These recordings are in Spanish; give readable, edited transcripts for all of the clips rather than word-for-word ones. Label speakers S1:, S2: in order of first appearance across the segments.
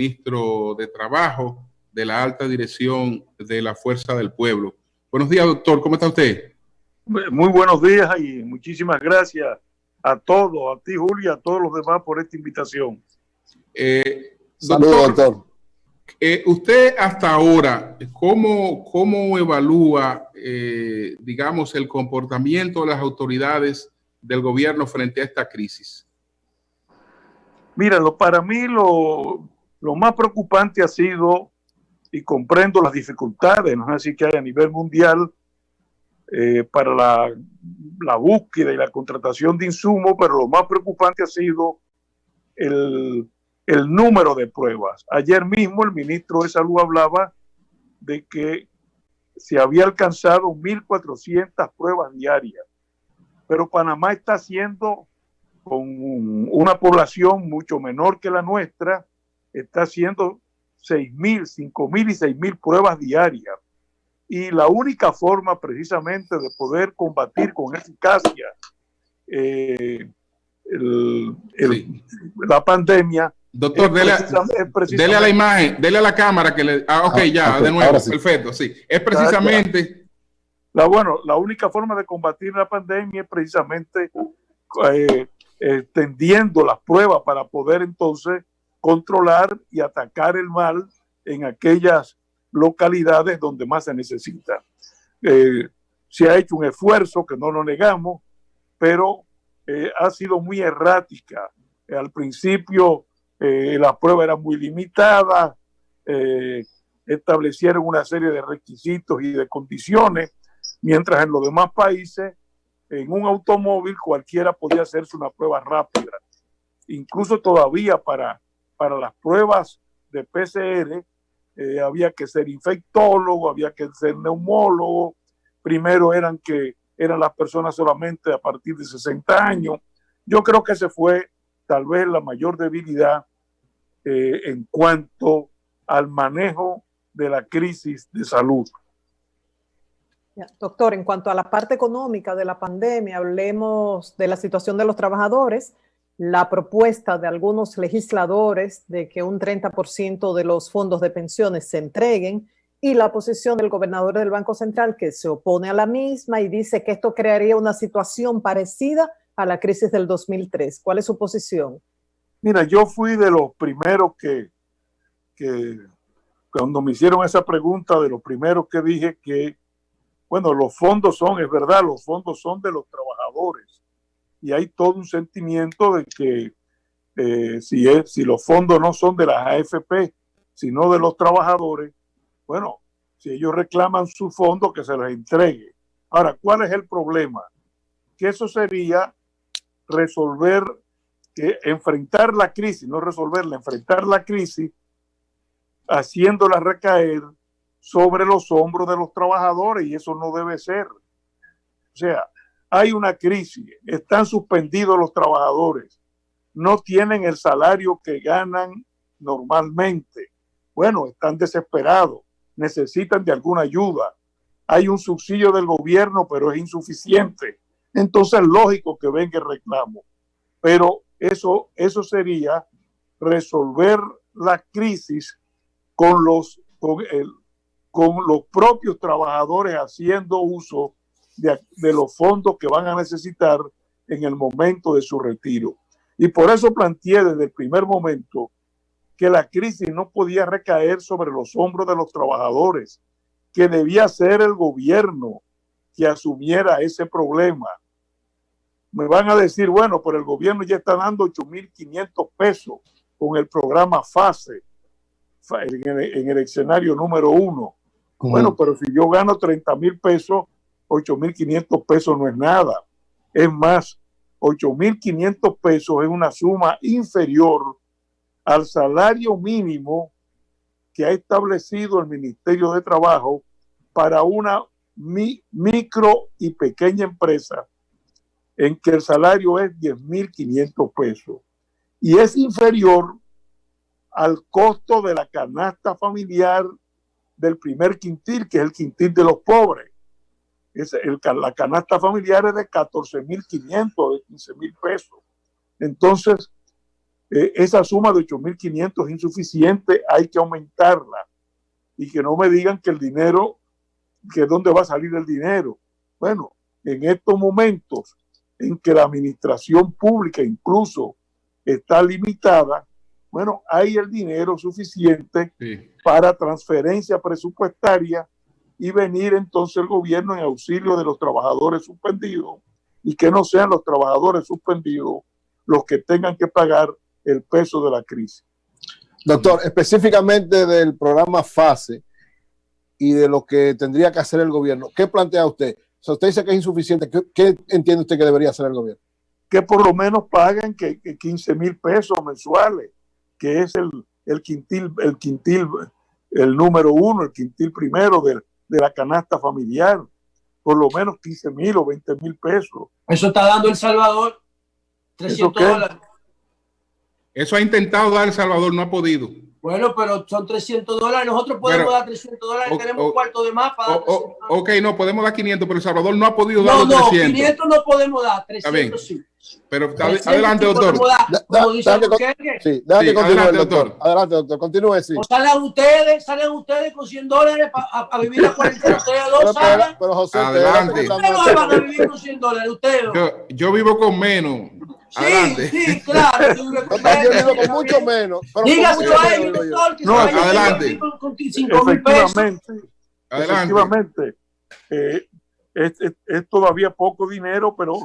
S1: Ministro de Trabajo de la alta dirección de la Fuerza del Pueblo. Buenos días, doctor. ¿Cómo está usted?
S2: Muy buenos días y muchísimas gracias a todos, a ti, Julio, y a todos los demás por esta invitación.
S1: Doctor. Usted hasta ahora, ¿cómo evalúa, digamos, el comportamiento de las autoridades del gobierno frente a esta crisis?
S2: Mira, para mí lo más preocupante ha sido, y comprendo las dificultades, no es así que hay a nivel mundial para la búsqueda y la contratación de insumos, pero lo más preocupante ha sido el número de pruebas. Ayer mismo el ministro de Salud hablaba de que se había alcanzado 1.400 pruebas diarias, pero Panamá está haciendo, con una población mucho menor que la nuestra, está haciendo 6.000, 5.000 y 6.000 pruebas diarias. Y la única forma precisamente de poder combatir con eficacia la pandemia.
S1: Doctor, dele a la imagen, dele a la cámara que le... okay, de nuevo, sí. Perfecto, sí. Es precisamente...
S2: La única forma de combatir la pandemia es precisamente extendiendo las pruebas para poder entonces controlar y atacar el mal en aquellas localidades donde más se necesita. Se ha hecho un esfuerzo que no lo negamos, pero ha sido muy errática. Al principio la prueba era muy limitada, establecieron una serie de requisitos y de condiciones, mientras en los demás países, en un automóvil cualquiera podía hacerse una prueba rápida. Incluso todavía para las pruebas de PCR había que ser infectólogo, había que ser neumólogo. Primero eran las personas solamente a partir de 60 años. Yo creo que ese fue tal vez la mayor debilidad en cuanto al manejo de la crisis de salud.
S3: Doctor, en cuanto a la parte económica de la pandemia, hablemos de la situación de los trabajadores, la propuesta de algunos legisladores de que un 30% de los fondos de pensiones se entreguen y la posición del gobernador del Banco Central que se opone a la misma y dice que esto crearía una situación parecida a la crisis del 2003. ¿Cuál es su posición?
S2: Mira, yo fui de los primeros que cuando me hicieron esa pregunta, de los primeros que dije que, bueno, los fondos son, es verdad, los fondos son de los trabajadores y hay todo un sentimiento de que si los fondos no son de las AFP, sino de los trabajadores, bueno, si ellos reclaman su fondo, que se les entregue. Ahora, ¿cuál es el problema? Que eso sería enfrentar la crisis, no resolverla, enfrentar la crisis, haciéndola recaer sobre los hombros de los trabajadores, y eso no debe ser. O sea, hay una crisis, están suspendidos los trabajadores, no tienen el salario que ganan normalmente. Bueno, están desesperados, necesitan de alguna ayuda. Hay un subsidio del gobierno, pero es insuficiente. Entonces es lógico que venga el reclamo. Pero eso sería resolver la crisis con los propios trabajadores haciendo uso de los fondos que van a necesitar en el momento de su retiro. Y por eso planteé desde el primer momento que la crisis no podía recaer sobre los hombros de los trabajadores, que debía ser el gobierno que asumiera ese problema. Me van a decir, bueno, pero el gobierno ya está dando 8.500 pesos con el programa FASE en el escenario número 1. Bueno, pero si yo gano 30.000 pesos, 8.500 pesos no es nada. Es más, 8.500 pesos es una suma inferior al salario mínimo que ha establecido el Ministerio de Trabajo para una micro y pequeña empresa, en que el salario es 10.500 pesos y es inferior al costo de la canasta familiar del primer quintil, que es el quintil de los pobres. La canasta familiar es de 14.500, de 15.000 pesos. Entonces, esa suma de 8.500 es insuficiente, hay que aumentarla. Y que no me digan que el dinero, que dónde va a salir el dinero. Bueno, en estos momentos en que la administración pública incluso está limitada, bueno, hay el dinero suficiente para transferencia presupuestaria y venir entonces el gobierno en auxilio de los trabajadores suspendidos y que no sean los trabajadores suspendidos los que tengan que pagar el peso de la crisis.
S4: Doctor, específicamente del programa FASE y de lo que tendría que hacer el gobierno, ¿qué plantea usted? O sea, usted dice que es insuficiente. ¿Qué entiende usted que debería hacer el gobierno?
S2: Que por lo menos paguen que 15,000 pesos mensuales, que es el quintil, el número uno, el quintil primero de la canasta familiar. Por lo menos 15,000 o 20,000 pesos.
S5: Eso está dando El Salvador, $300.
S1: Eso ha intentado dar El Salvador, no ha podido.
S5: Bueno, pero son $300. Nosotros podemos dar $300. Tenemos un cuarto de más para dar $300.
S1: Ok, no, podemos dar 500, pero El Salvador no ha podido dar los 300.
S5: 500 no podemos dar, 300 sí.
S1: Pero adelante, doctor.
S4: Déjame continuar, doctor. Adelante, doctor. Continúe, sí.
S5: O salgan ustedes con $100 a vivir a 40. Ustedes dos salgan.
S4: Pero José,
S1: adelante.
S5: Ustedes no van a vivir con $100. Ustedes.
S1: Yo vivo con menos. Adelante.
S5: Sí, claro.
S4: Yo vivo con mucho menos.
S5: Dígaselo a ellos, doctor, que
S1: no, adelante.
S5: Con 5,000 pesos.
S2: Efectivamente. Es todavía poco dinero, pero sí.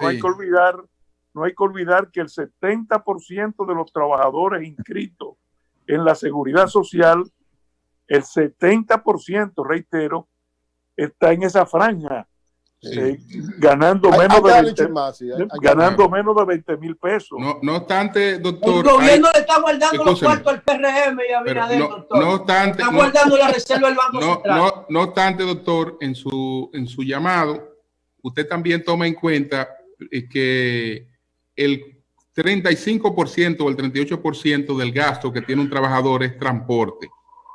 S2: No hay que olvidar que el 70% de los trabajadores inscritos en la seguridad social, el 70%, reitero, está en esa franja, ganando menos de 20,000 pesos.
S1: No obstante, doctor.
S5: El gobierno le está guardando los cuartos al PRM y a Abinader, doctor.
S1: No obstante,
S5: está guardando la reserva del Banco Central.
S1: No obstante, doctor, en su llamado, usted también toma en cuenta que el 35% o el 38% del gasto que tiene un trabajador es transporte.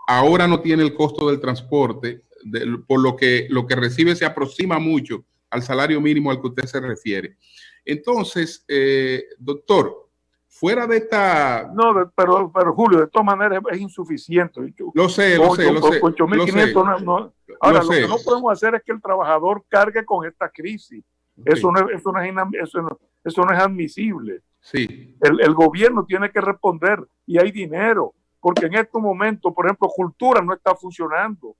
S1: Ahora no tiene el costo del transporte, por lo que recibe se aproxima mucho al salario mínimo al que usted se refiere. Entonces, doctor, fuera de esta...
S2: No, pero Julio, de todas maneras es insuficiente.
S1: Lo sé.
S2: 8.500 Ahora, lo que no podemos hacer es que el trabajador cargue con esta crisis. Okay. Eso no es admisible.
S1: Sí.
S2: El gobierno tiene que responder y hay dinero, porque en estos momentos, por ejemplo, Cultura no está funcionando.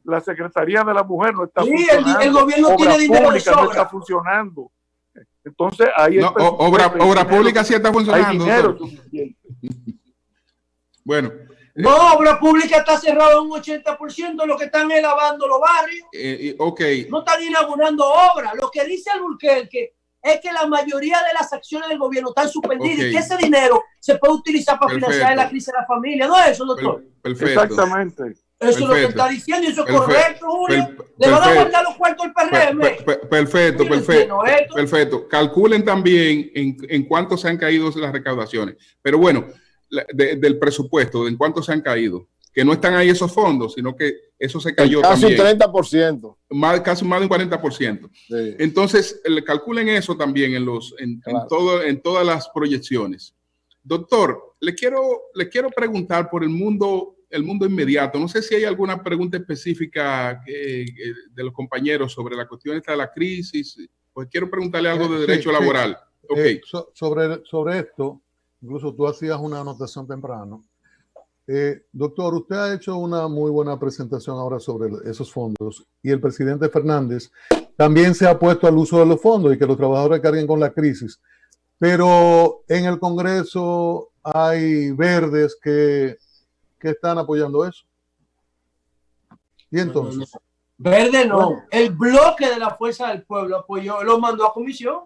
S2: La Secretaría de la Mujer no está funcionando.
S5: El gobierno
S2: Obra
S5: tiene dinero de sobra.
S2: No está funcionando. Entonces, ahí
S1: obra pública sí está funcionando.
S2: Hay dinero suficiente.
S1: Bueno.
S5: No, obra pública está cerrada un 80%, lo que están es lavando los barrios. No están inaugurando obras. Lo que dice Alburquerque es que la mayoría de las acciones del gobierno están suspendidas y que ese dinero se puede utilizar para financiar la crisis de la familia. ¿No es eso, doctor?
S1: Perfecto.
S2: Exactamente.
S5: Eso es lo que está diciendo y eso es correcto, Julio. Le van a guardar los cuartos al PRM.
S1: Perfecto. Calculen también en cuánto se han caído las recaudaciones. Pero bueno, del presupuesto, en cuánto se han caído. Que no están ahí esos fondos, sino que eso se cayó también.
S4: Casi un 30%.
S1: Casi más de un 40%. Sí. Entonces, calculen eso también en todas las proyecciones. Doctor, le quiero preguntar por el mundo inmediato. No sé si hay alguna pregunta específica de los compañeros sobre la cuestión esta de la crisis. Pues quiero preguntarle algo de derecho laboral. Okay.
S6: Sobre esto, incluso tú hacías una anotación temprano. Doctor, usted ha hecho una muy buena presentación ahora sobre esos fondos y el presidente Fernández también se ha puesto al uso de los fondos y que los trabajadores carguen con la crisis. Pero en el Congreso hay verdes que están apoyando eso. Y entonces...
S5: Verde no. El bloque de la Fuerza del Pueblo apoyó, lo mandó a comisión.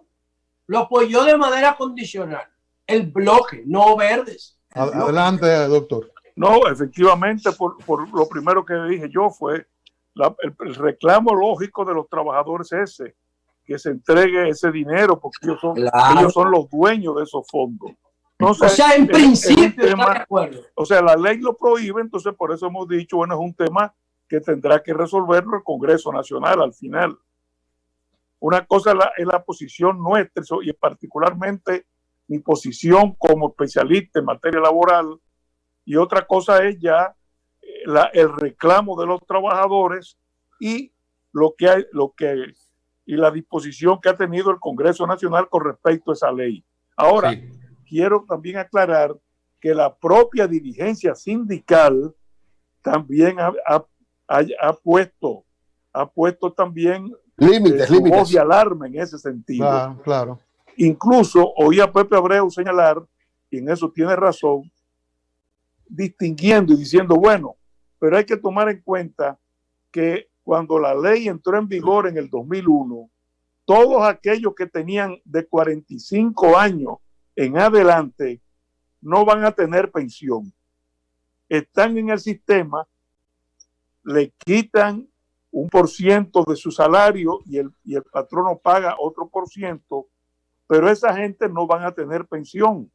S5: Lo apoyó de manera condicional. El bloque, no verdes.
S6: Adelante, doctor.
S2: No, efectivamente, por lo primero que dije yo fue el reclamo lógico de los trabajadores que se entregue ese dinero porque ellos son los dueños de esos fondos. Entonces,
S5: o sea, en principio está de acuerdo.
S2: O sea, la ley lo prohíbe, entonces por eso hemos dicho, bueno, es un tema que tendrá que resolverlo el Congreso Nacional al final. Una cosa es la posición nuestra y particularmente mi posición como especialista en materia laboral, y otra cosa es ya el reclamo de los trabajadores y y la disposición que ha tenido el Congreso Nacional con respecto a esa ley. Ahora, sí, quiero también aclarar que la propia dirigencia sindical también ha puesto también
S4: límites,
S2: voz de alarma en ese sentido.
S6: Claro.
S2: Incluso oí a Pepe Abreu señalar, y en eso tiene razón, distinguiendo y diciendo, bueno, pero hay que tomar en cuenta que cuando la ley entró en vigor en el 2001, todos aquellos que tenían de 45 años en adelante no van a tener pensión. Están en el sistema, le quitan 1% de su salario y el patrono paga otro por ciento, pero esa gente no van a tener pensión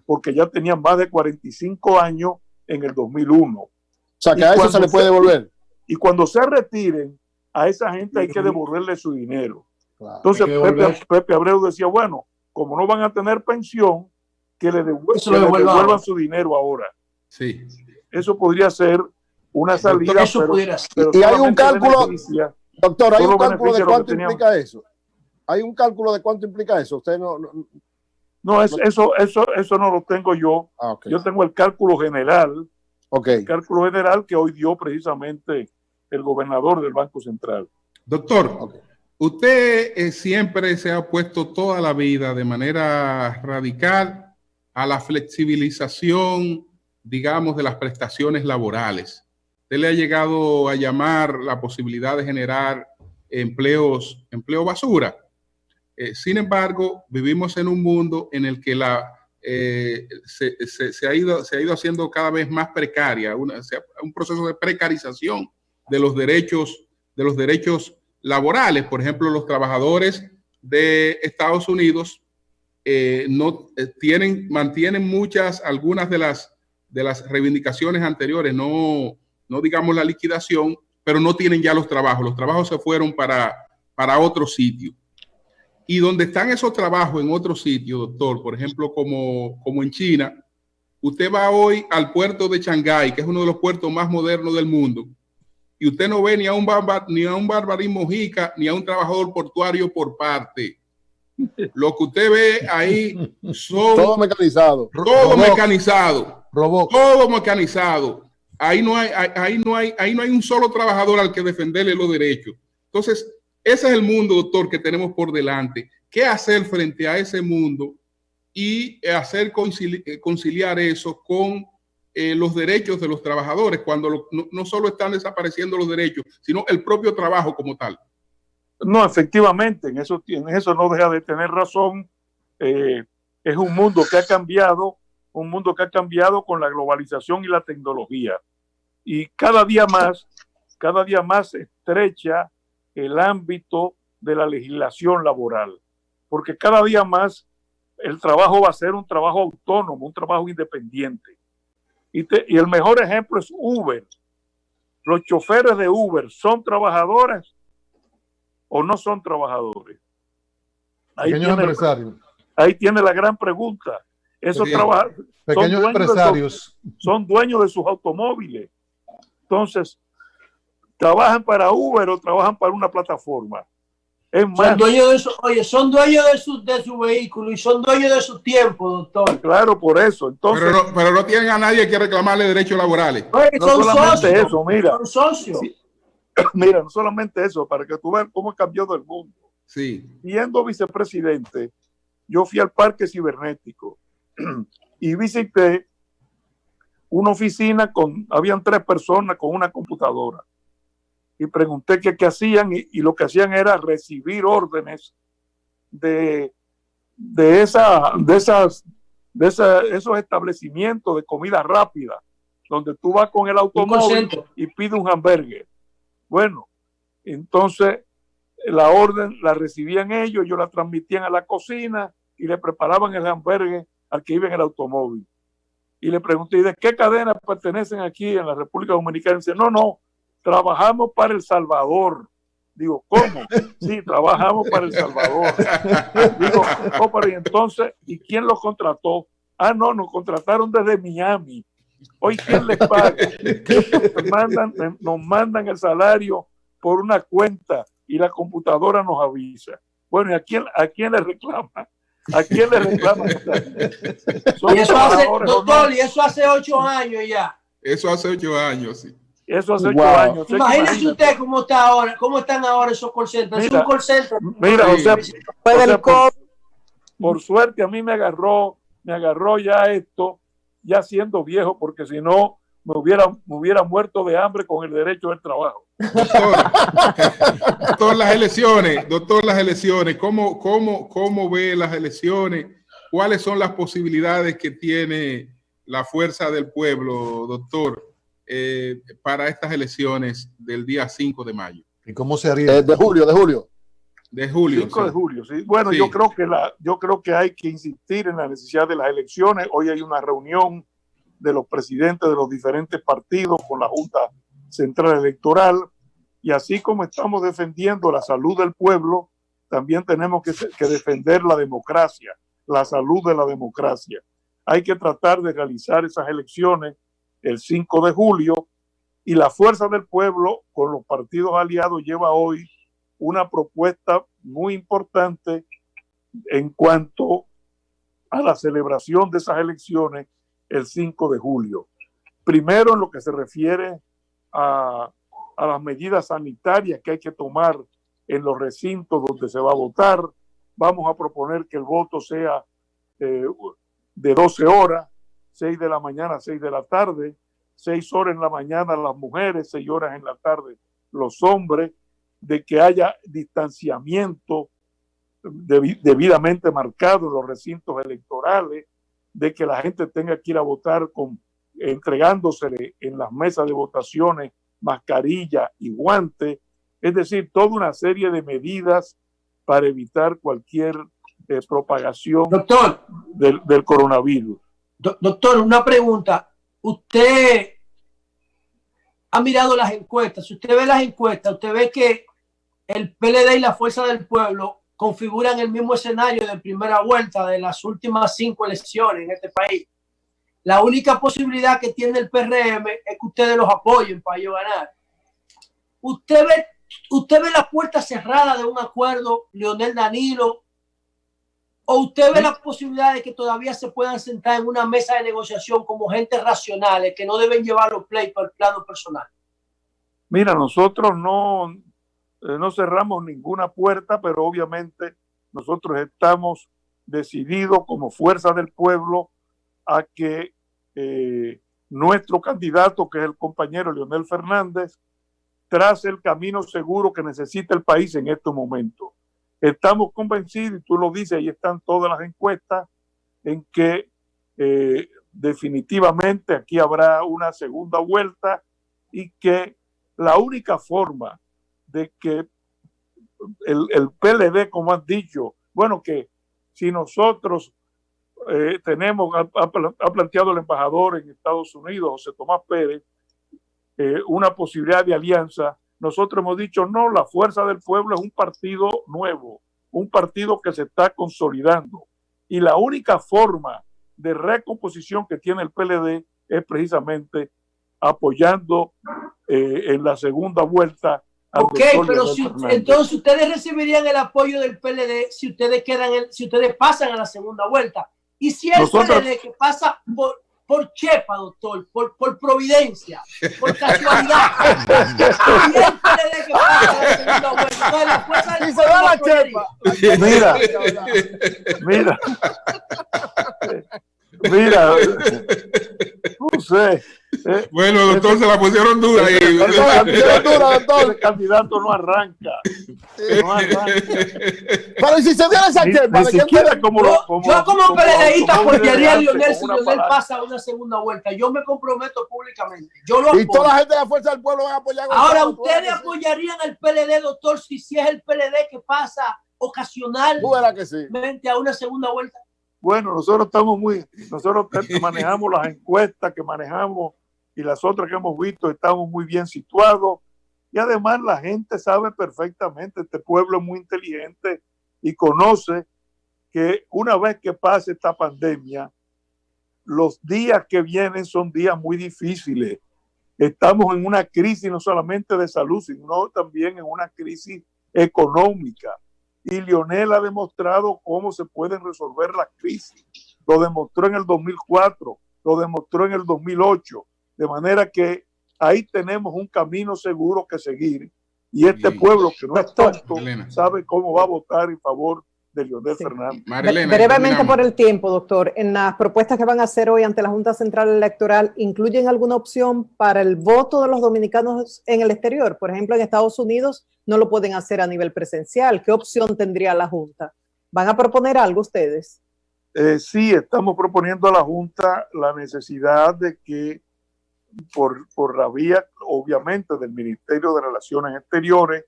S2: porque ya tenían más de 45 años en el 2001.
S4: O sea, que a eso se le puede devolver.
S2: Y cuando se retiren, a esa gente hay que devolverle su dinero. Claro. Entonces, Pepe Abreu decía, bueno, como no van a tener pensión, que le devuelvan su dinero ahora.
S1: Sí.
S2: Eso podría ser una salida.
S4: Pero y hay un cálculo, doctor, hay un cálculo de cuánto implica eso. Hay un cálculo de cuánto implica eso. Usted
S2: no, eso no lo tengo yo. Okay. Yo tengo el cálculo general.
S4: Okay.
S2: El cálculo general que hoy dio precisamente el gobernador del Banco Central.
S1: Doctor, usted siempre se ha opuesto toda la vida de manera radical a la flexibilización, digamos, de las prestaciones laborales. Usted le ha llegado a llamar la posibilidad de generar empleo basura. Sin embargo, vivimos en un mundo en el que se ha ido haciendo cada vez más precaria, un proceso de precarización de los derechos laborales. Por ejemplo, los trabajadores de Estados Unidos mantienen algunas de las reivindicaciones anteriores, no digamos la liquidación, pero no tienen ya los trabajos se fueron para otro sitio. Y donde están esos trabajos en otro sitio, doctor, por ejemplo, como en China, usted va hoy al puerto de Shanghái, que es uno de los puertos más modernos del mundo, y usted no ve ni a un Barbarín Mojica, ni a un trabajador portuario por parte. Lo que usted ve ahí son...
S4: Todo mecanizado.
S1: Todo mecanizado. Todo mecanizado. Ahí no hay un solo trabajador al que defenderle los derechos. Entonces, ese es el mundo, doctor, que tenemos por delante. ¿Qué hacer frente a ese mundo y hacer conciliar eso con los derechos de los trabajadores cuando no solo están desapareciendo los derechos, sino el propio trabajo como tal?
S2: No, efectivamente, en eso no deja de tener razón. Es un mundo que ha cambiado con la globalización y la tecnología. Y cada día más se estrecha el ámbito de la legislación laboral, porque cada día más el trabajo va a ser un trabajo autónomo, un trabajo independiente. Y el mejor ejemplo es Uber. Los choferes de Uber, ¿son trabajadores o no son trabajadores?
S6: Pequeños empresarios.
S2: Ahí tiene la gran pregunta. Esos trabajadores
S6: pequeños empresarios
S2: son dueños de sus automóviles. Entonces, ¿trabajan para Uber o trabajan para una plataforma? Es más,
S5: son dueños de su vehículo y son dueños de su tiempo, doctor.
S2: Claro, por eso. Entonces,
S1: pero no tienen a nadie que reclamarle derechos laborales.
S2: No solamente
S5: socios,
S2: eso, mira.
S5: Son socios.
S2: Sí, mira, no solamente eso, para que tú veas cómo ha cambiado el mundo.
S1: Sí.
S2: Siendo vicepresidente, yo fui al parque cibernético y visité una oficina habían 3 personas con una computadora. Y pregunté qué hacían y lo que hacían era recibir órdenes de esos establecimientos de comida rápida, donde tú vas con el automóvil y pides un hamburger. Bueno, entonces la orden la recibían ellos la transmitían a la cocina y le preparaban el hamburger al que iba en el automóvil. Y le pregunté, ¿y de qué cadena pertenecen aquí en la República Dominicana? Y dice, no, trabajamos para El Salvador. Digo, ¿cómo? Sí, trabajamos para El Salvador. Digo, oh, pero ¿y entonces? ¿Y quién los contrató? Ah, no, nos contrataron desde Miami. Hoy, ¿quién les paga? Nos mandan el salario por una cuenta y la computadora nos avisa. Bueno, ¿y a quién le reclama? ¿A quién le reclama?
S5: Y eso hace, doctor, y eso hace 8 años ya.
S1: Eso hace 8 años, sí.
S2: Eso hace 8 años.
S5: Imagínese usted cómo está ahora, cómo están ahora esos call centers.
S2: Mira,
S5: es un call center.
S2: Mira, o sea, por suerte a mí me agarró ya esto, ya siendo viejo, porque si no me hubiera muerto de hambre con el derecho del trabajo.
S1: Doctor, las elecciones, ¿cómo ve las elecciones? ¿Cuáles son las posibilidades que tiene la fuerza del pueblo, doctor, para estas elecciones del día 5 de mayo?
S6: ¿Y cómo se haría?
S4: De julio.
S1: De julio.
S2: 5 de julio, sí. Bueno, sí. Yo creo que hay que insistir en la necesidad de las elecciones. Hoy hay una reunión de los presidentes de los diferentes partidos con la Junta Central Electoral, y así como estamos defendiendo la salud del pueblo, también tenemos que defender la democracia, la salud de la democracia. Hay que tratar de realizar esas elecciones el 5 de julio, y la fuerza del pueblo con los partidos aliados lleva hoy una propuesta muy importante en cuanto a la celebración de esas elecciones el 5 de julio. Primero, en lo que se refiere a las medidas sanitarias que hay que tomar en los recintos donde se va a votar, vamos a proponer que el voto sea de 12 horas, 6 de la mañana a 6 de la tarde, 6 horas en la mañana las mujeres, 6 horas en la tarde los hombres, de que haya distanciamiento debidamente marcado en los recintos electorales, de que la gente tenga que ir a votar entregándosele en las mesas de votaciones mascarilla y guante, es decir, toda una serie de medidas para evitar cualquier propagación del coronavirus.
S5: Doctor, una pregunta. Usted ha mirado las encuestas. Si usted ve las encuestas, usted ve que el PLD y la Fuerza del Pueblo configuran el mismo escenario de primera vuelta de las últimas 5 elecciones en este país. La única posibilidad que tiene el PRM es que ustedes los apoyen para ellos ganar. ¿Usted ve la puerta cerrada de un acuerdo, Leonel Danilo? ¿O usted ve la posibilidad de que todavía se puedan sentar en una mesa de negociación como gente racionales que no deben llevar los pleitos al plano personal?
S2: Mira, nosotros no cerramos ninguna puerta, pero obviamente nosotros estamos decididos como fuerza del pueblo a que nuestro candidato, que es el compañero Leonel Fernández, trace el camino seguro que necesita el país en estos momentos. Estamos convencidos, y tú lo dices, ahí están todas las encuestas, en que definitivamente aquí habrá una segunda vuelta, y que la única forma de que el PLD, como has dicho, bueno, que si nosotros ha planteado el embajador en Estados Unidos, José Tomás Pérez, una posibilidad de alianza, nosotros hemos dicho no, la Fuerza del Pueblo es un partido nuevo, un partido que se está consolidando, y la única forma de recomposición que tiene el PLD es precisamente apoyando en la segunda vuelta.
S5: Ok, pero entonces ustedes recibirían el apoyo del PLD si ustedes pasan a la segunda vuelta. Y si el PLD que pasa por chepa, doctor, por providencia, por casualidad, y el PLD que pasa a la segunda vuelta, entonces la fuerza del pueblo
S4: la chepa.
S2: Mira, no sé.
S1: Bueno, doctor, se la pusieron dura ahí.
S2: El candidato no arranca.
S4: Pero si se diera esa chepa,
S5: yo como PLDista apoyaría a Leonel si Leonel pasa a una segunda vuelta. Yo me comprometo públicamente. Yo lo apoyo.
S4: Y toda la gente de la Fuerza del Pueblo va a apoyar.
S5: Ahora, ¿ustedes apoyarían al PLD, doctor, si es el PLD que pasa ocasionalmente a una segunda vuelta?
S2: Bueno, nosotros manejamos las encuestas que manejamos, y las otras que hemos visto, estamos muy bien situados, Y además la gente sabe perfectamente, este pueblo es muy inteligente y conoce que una vez que pase esta pandemia, los días que vienen son días muy difíciles. Estamos en una crisis no solamente de salud, sino también en una crisis económica. Y Leonel ha demostrado cómo se pueden resolver las crisis. Lo demostró en el 2004, lo demostró en el 2008. De manera que ahí tenemos un camino seguro que seguir. Y este pueblo, que no es tonto, sabe cómo va a votar en favor de Leonel Fernández.
S3: Brevemente por el tiempo, doctor. En las propuestas que van a hacer hoy ante la Junta Central Electoral, ¿incluyen alguna opción para el voto de los dominicanos en el exterior? Por ejemplo, en Estados Unidos no lo pueden hacer a nivel presencial. ¿Qué opción tendría la Junta? ¿Van a proponer algo ustedes?
S2: Sí, estamos proponiendo a la Junta la necesidad de que por la vía, obviamente, del Ministerio de Relaciones Exteriores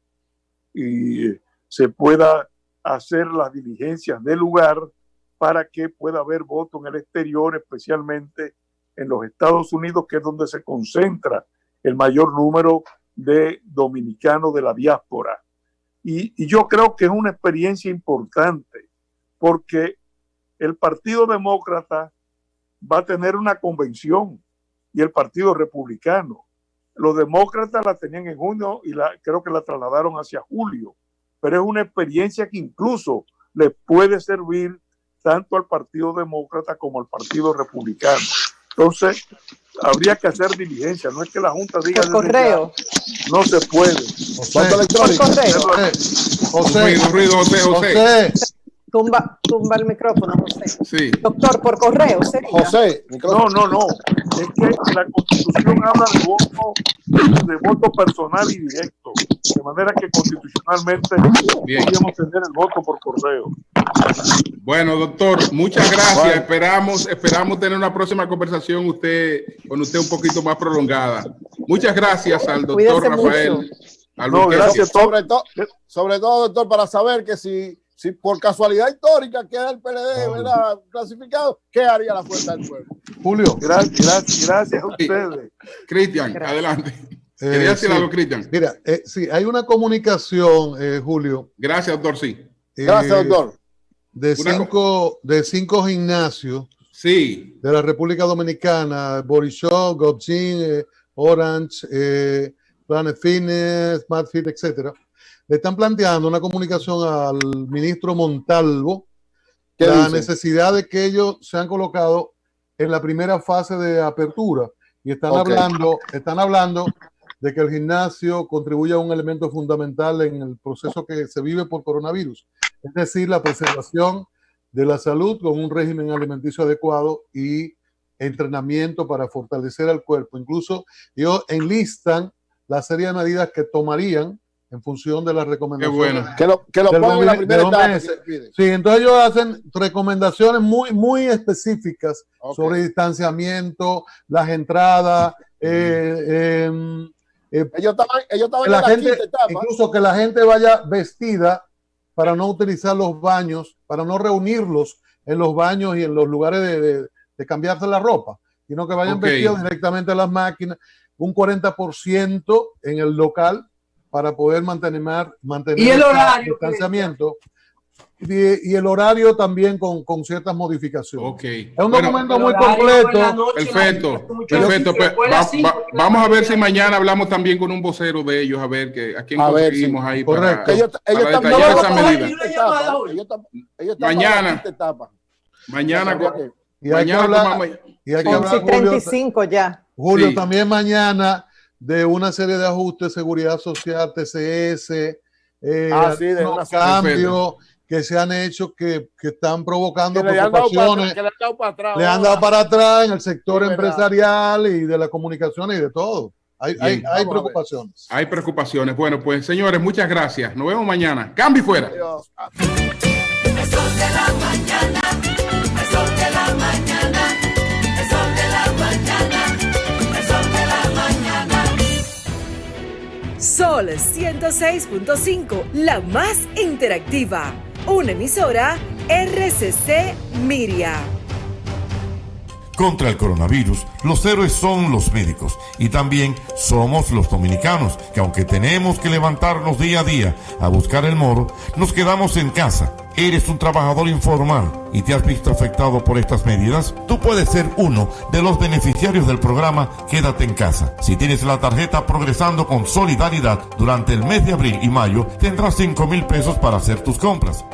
S2: y se pueda hacer las diligencias del lugar para que pueda haber voto en el exterior, especialmente en los Estados Unidos, que es donde se concentra el mayor número de dominicanos de la diáspora. Y yo creo que es una experiencia importante, porque el Partido Demócrata va a tener una convención y el Partido Republicano. Los demócratas la tenían en junio y creo que la trasladaron hacia julio, pero es una experiencia que incluso le puede servir tanto al Partido Demócrata como al Partido Republicano. Entonces, habría que hacer diligencia, no es que la Junta diga...
S3: Por correo.
S2: No se puede.
S3: Por correo.
S1: José.
S3: Tumba el micrófono, José.
S1: Sí.
S3: Doctor, por correo, ¿sería?
S4: José,
S2: no. Es que la Constitución habla de voto personal y directo. De manera que constitucionalmente podríamos tener el voto por correo.
S1: Bueno, doctor, muchas gracias. Bueno. Esperamos tener una próxima conversación con usted un poquito más prolongada. Muchas gracias al doctor
S3: Cuídese
S1: Rafael.
S2: Gracias.
S4: Sobre todo, doctor, para saber que si por casualidad histórica queda el PLD, ¿verdad?, clasificado, ¿qué haría la Fuerza del Pueblo?
S6: Julio.
S2: Gracias a ustedes.
S1: Cristian, adelante. Quería decir algo, Cristian.
S6: Mira, sí, hay una comunicación, Julio.
S1: Gracias, doctor, sí.
S4: Gracias, doctor.
S6: De cinco gimnasios
S1: sí,
S6: de la República Dominicana, Borishow, Gobzin, Orange, Planet Fitness, Smart Fit, etcétera. Le están planteando una comunicación al ministro Montalvo, la necesidad de que ellos sean colocados en la primera fase de apertura y están hablando de que el gimnasio contribuye a un elemento fundamental en el proceso que se vive por coronavirus, es decir, la preservación de la salud con un régimen alimenticio adecuado y entrenamiento para fortalecer al cuerpo. Incluso ellos enlistan la serie de medidas que tomarían en función de las recomendaciones.
S4: Qué bueno. Que lo pongan en la primera etapa.
S6: Sí, entonces ellos hacen recomendaciones muy específicas sobre distanciamiento, las entradas. Ellos estaban en la quinta etapa. Incluso que la gente vaya vestida para no utilizar los baños, para no reunirlos en los baños y en los lugares de cambiarse la ropa, sino que vayan vestidos directamente a las máquinas, un 40% en el local, para poder mantener
S5: ¿Y el horario,
S6: distanciamiento y el horario también con ciertas modificaciones. Es un documento muy completo.
S1: Perfecto. Pues, vamos a ver si mañana hablamos también con un vocero de ellos, a ver a quién conseguimos ahí.
S6: Correcto.
S1: Para detallar esa medida. Mañana
S6: y hay que hablar
S3: 35 ya.
S6: Julio, también mañana de una serie de ajustes, seguridad social, TCS, unos cambios que se han hecho que están provocando preocupaciones. Le han dado para atrás en el sector empresarial y de las comunicaciones y de todo. Hay preocupaciones.
S1: Hay preocupaciones. Bueno, pues señores, muchas gracias. Nos vemos mañana. Cambio y fuera.
S7: Adiós. El sol de la mañana, el sol de la mañana, el sol de la mañana, el sol de la mañana.
S8: Sol 106.5, la más interactiva. Una emisora RCC Miria.
S9: Contra el coronavirus, los héroes son los médicos y también somos los dominicanos, que aunque tenemos que levantarnos día a día a buscar el moro, nos quedamos en casa. ¿Eres un trabajador informal y te has visto afectado por estas medidas? Tú puedes ser uno de los beneficiarios del programa Quédate en Casa. Si tienes la tarjeta Progresando con Solidaridad, durante el mes de abril y mayo tendrás 5,000 pesos para hacer tus compras.